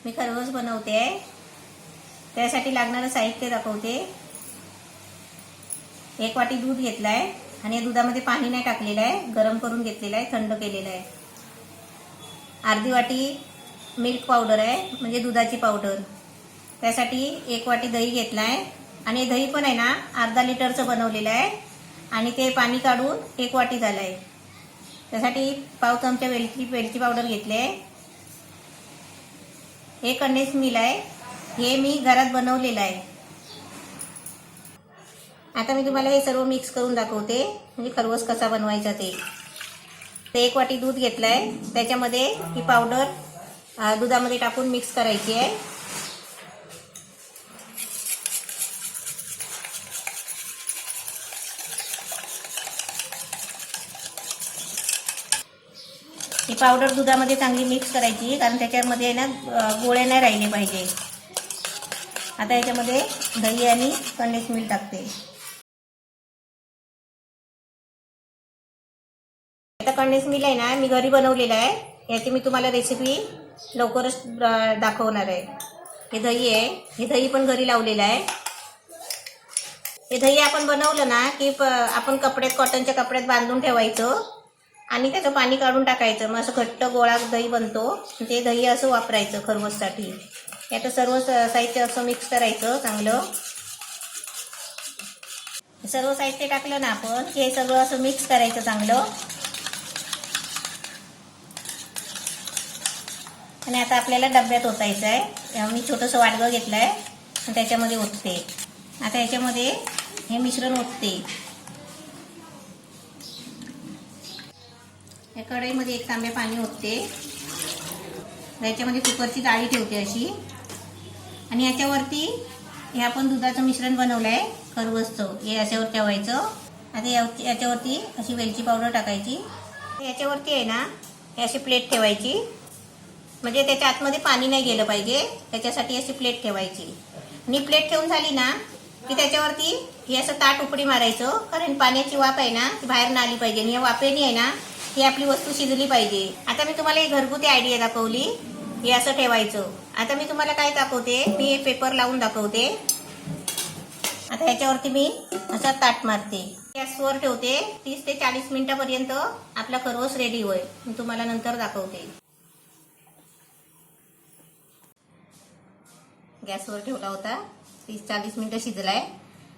मी खरवस बनवते आहे. त्यासाठी लागणारं साहित्य दाखवते. 1 वाटी दूध घेतलं आहे आणि या दुधामध्ये पाणी नाही टाकलेलं आहे, गरम करून घेतलेलं आहे, थंड केलेलं आहे. अर्धी वाटी मिल्क पावडर आहे, म्हणजे दुधाची पावडर. त्यासाठी 1 वाटी दही घेतला आहे आणि दही पण आहे ना अर्धा लिटरचं बनवलेलं आहे आणि ते पाणी काढून 1 वाटी झालं आहे. त्यासाठी पाव चमचा वेलची पावडर घेतली आहे. हे कंडेन्स मिल्क आहे, हे मी घरात बनवलेलं आहे. आता मी तुम्हाला हे सर्व मिक्स करून दाखवते, म्हणजे खरवस कसा बनवायचा ते. 1 वाटी दूध घेतलं आहे, त्याच्यामध्ये ही पावडर दुधामध्ये टाकून मिक्स करायची आहे. ही पावडर दुधामध्ये चांगली मिक्स करायची, कारण त्याच्यामध्ये ना गोळे नाही राहिले पाहिजे. आता याच्यामध्ये दही आणि कंडेन्स मिल्क टाकते. आता कंडेन्स मिल्क आहे ना मी घरी बनवलेला आहे, याची मी तुम्हाला रेसिपी लवकरच दाखवणार आहे. हे दही आहे, हे दही पण घरी लावलेलं आहे. हे दही आपण बनवलं ना की आपण कपड्यात, कॉटनच्या कपड्यात बांधून ठेवायचं आणि त्याचं पाणी काढून टाकायचं. मग असं घट्ट गोळा दही बनतो. ते दही असं वापरायचं खरवससाठी. याचं सर्व साहित्य असं मिक्स करायचं चांगलं. सर्व साहित्य टाकलं ना आपण, हे सगळं असं मिक्स करायचं चांगलं. आणि आता आपल्याला डब्यात ओतायचं आहे. मी छोटंसं वाटगं घेतलं आहे आणि त्याच्यामध्ये ओतते. आता याच्यामध्ये हे मिश्रण ओतते. या कढईमध्ये 1 तांब्या पाणी ओतते. याच्यामध्ये कुकरची जाळी ठेवते अशी, आणि याच्यावरती हे आपण दुधाचं मिश्रण बनवलं आहे खरवसचं, हे याच्यावर ठेवायचं. आता याच्यावरती अशी वेलची पावडर टाकायची. याच्यावरती आहे ना हे अशी प्लेट ठेवायची, म्हणजे त्याच्या आतमध्ये पाणी नाही गेलं पाहिजे, त्याच्यासाठी अशी प्लेट ठेवायची. आणि प्लेट ठेवून झाली ना की त्याच्यावरती हे असं ताट उपडी मारायचं, कारण पाण्याची वाफ आहे ना ती बाहेर ना आली पाहिजे. आणि या वाफेने आहे ना ही आपली वस्तू शिजली पाहिजे. आता मी तुम्हाला एक घरगुती आयडिया दाखवली, हे असं ठेवायचं. आता मी तुम्हाला काय दाखवते, मी हे पेपर लावून दाखवते. आता ह्याच्यावरती मी असा ताट मारते, गॅसवर ठेवते. 30 ते 40 मिनिटापर्यंत आपला खरवस रेडी होईल. मी तुम्हाला नंतर दाखवते. गॅसवर ठेवला होता, 30-40 मिनिटं शिजलाय.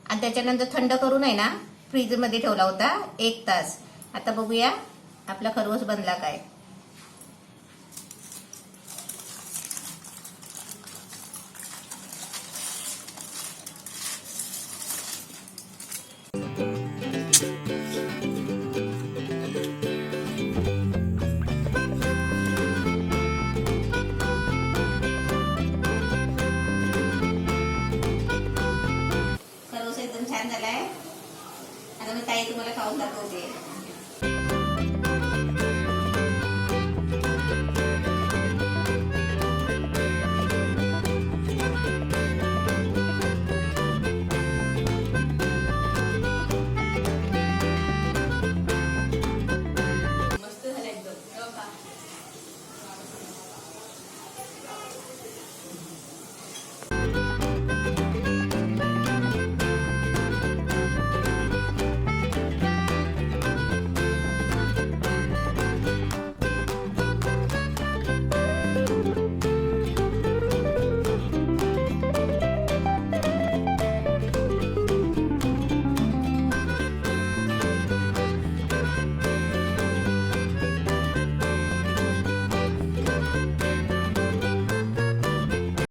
आणि त्याच्यानंतर थंड करून आहे ना फ्रीजमध्ये ठेवला होता 1 तास. आता बघूया आपला खरवस बनला काय. खरवस एकदम छान झालाय. आता मी ताई तुम्हाला खाऊन दाखवते.